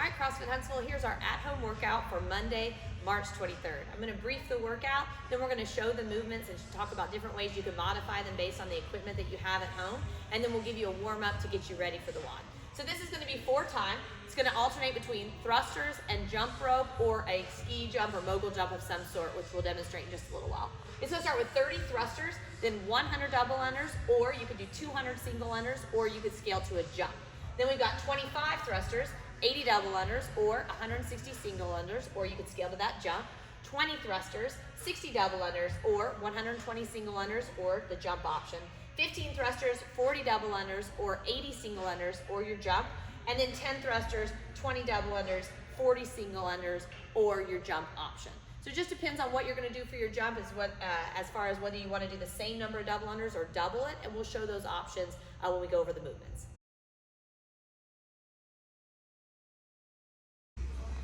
All right, CrossFit Huntsville, here's our at-home workout for Monday, March 23rd. I'm gonna brief the workout, then we're gonna show the movements and talk about different ways you can modify them based on the equipment that you have at home, and then we'll give you a warm-up to get you ready for the WOD. So this is gonna be 4 times. It's gonna alternate between thrusters and jump rope or a ski jump or mogul jump of some sort, which we'll demonstrate in just a little while. It's gonna start with 30 thrusters, then 100 double unders, or you could do 200 single unders, or you could scale to a jump. Then we've got 25 thrusters, 80 double unders, or 160 single unders, or you could scale to that jump. 20 thrusters, 60 double unders, or 120 single unders, or the jump option. 15 thrusters, 40 double unders, or 80 single unders, or your jump. And then 10 thrusters, 20 double unders, 40 single unders, or your jump option. So it just depends on what you're gonna do for your jump as far as whether you wanna do the same number of double unders or double it, and we'll show those options when we go over the movements.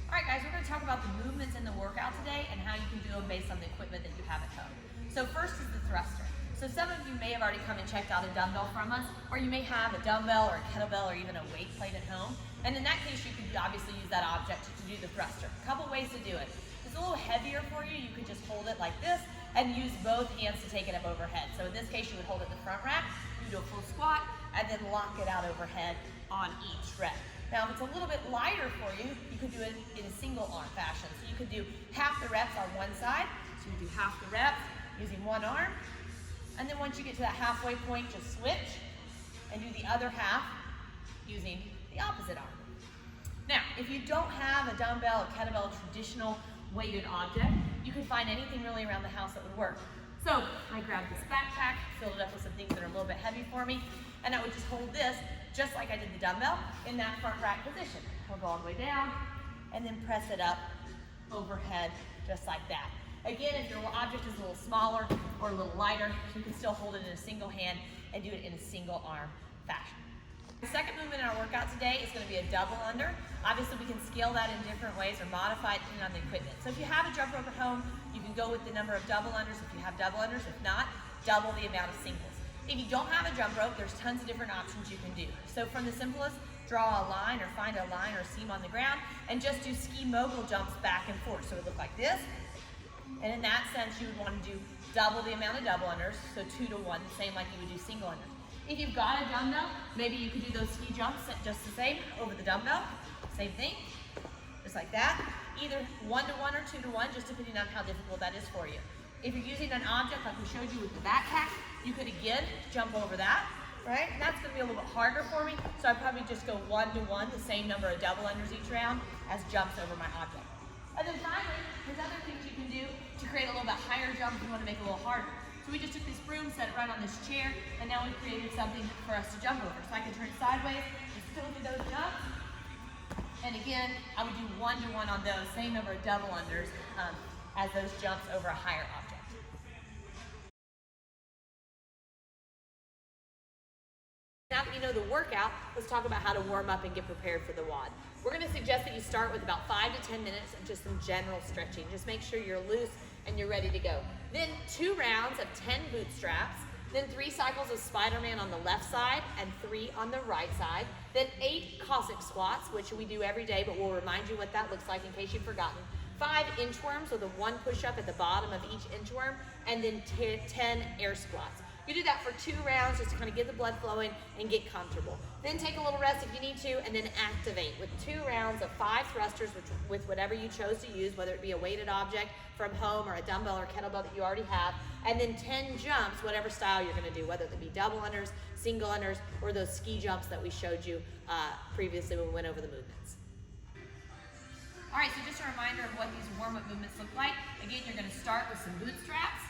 All right, guys, we're going to talk about the movements in the workout today and how you can do them based on the equipment that you have at home. So first is the thruster. So some of you may have already come and checked out a dumbbell from us, or you may have a dumbbell or a kettlebell or even a weight plate at home. And in that case, you could obviously use that object to do the thruster. A couple ways to do it. If it's a little heavier for you, you could just hold it like this and use both hands to take it up overhead. So in this case, you would hold it in the front rack, you do a full squat, and then lock it out overhead on each rep. Now, if it's a little bit lighter for you, you could do it in a single arm fashion. So you could do half the reps on one side. So you do half the reps using one arm. And then once you get to that halfway point, just switch and do the other half using the opposite arm. Now, if you don't have a dumbbell, a kettlebell, a traditional weighted object, you can find anything really around the house that would work. So I grabbed this backpack, filled it up with some things that are a little bit heavy for me, and I would just hold this just like I did the dumbbell in that front rack position. I'll go all the way down and then press it up overhead just like that. Again, if your object is a little smaller or a little lighter, you can still hold it in a single hand and do it in a single arm fashion. The second movement in our workout today is going to be a double under. Obviously, we can scale that in different ways or modify it depending on the equipment. So if you have a jump rope at home, you can go with the number of double unders if you have double unders. If not, double the amount of singles. If you don't have a jump rope, there's tons of different options you can do. So from the simplest, draw a line or find a line or seam on the ground and just do ski mogul jumps back and forth. So it would look like this. And in that sense, you would want to do double the amount of double unders, so 2 to 1, the same like you would do single unders. If you've got a dumbbell, maybe you could do those ski jumps just the same over the dumbbell. Same thing, just like that. Either 1 to 1 or 2 to 1, just depending on how difficult that is for you. If you're using an object like we showed you with the backpack, you could again jump over that, right? And that's gonna be a little bit harder for me, so I'd probably just go 1 to 1, the same number of double unders each round as jumps over my object. And then finally, there's other things you can do to create a little bit higher jump if you want to make it a little harder. So we just took this broom, set it right on this chair, and now we've created something for us to jump over. So I can turn sideways and still do those jumps. And again, I would do 1 to 1 on those, same number of double unders as those jumps over a higher object. Now that you know the workout, let's talk about how to warm up and get prepared for the WOD. We're going to suggest that you start with about 5 to 10 minutes of just some general stretching. Just make sure you're loose and you're ready to go. Then 2 rounds of 10 bootstraps, then 3 cycles of Spider-Man on the left side and 3 on the right side, then 8 Cossack squats, which we do every day, but we'll remind you what that looks like in case you've forgotten. 5 inchworms with a 1 push-up at the bottom of each inchworm, and then 10 air squats. You do that for 2 rounds just to kind of get the blood flowing and get comfortable. Then take a little rest if you need to, and then activate with 2 rounds of 5 thrusters with whatever you chose to use, whether it be a weighted object from home or a dumbbell or kettlebell that you already have, and then 10 jumps, whatever style you're going to do, whether it be double unders, single unders, or those ski jumps that we showed you previously when we went over the movements. All right, so just a reminder of what these warm-up movements look like. Again, you're going to start with some bootstraps.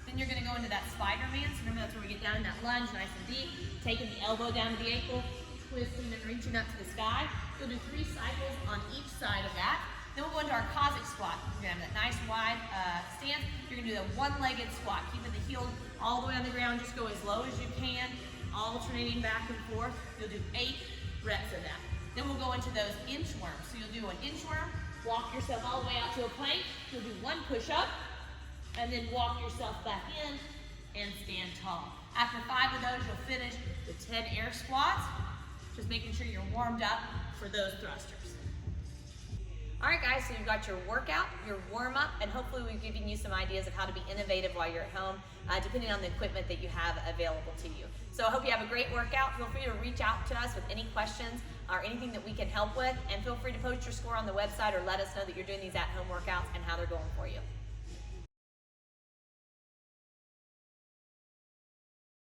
Then you're going to go into that Spider-Man. So remember, that's where we get down in that lunge, nice and deep. Taking the elbow down to the ankle, twisting and reaching up to the sky. You'll do 3 cycles on each side of that. Then we'll go into our Cossack squat. You're going to have that nice wide stance. You're going to do the one-legged squat, keeping the heel all the way on the ground. Just go as low as you can, alternating back and forth. You'll do 8 reps of that. Then we'll go into those inchworms. So you'll do an inchworm, walk yourself all the way out to a plank. You'll do 1 push-up, and then walk yourself back in and stand tall. After 5 of those, you'll finish with 10 air squats, just making sure you're warmed up for those thrusters. All right, guys, so you've got your workout, your warm-up, and hopefully we've given you some ideas of how to be innovative while you're at home, depending on the equipment that you have available to you. So I hope you have a great workout. Feel free to reach out to us with any questions or anything that we can help with, and feel free to post your score on the website or let us know that you're doing these at-home workouts and how they're going for you.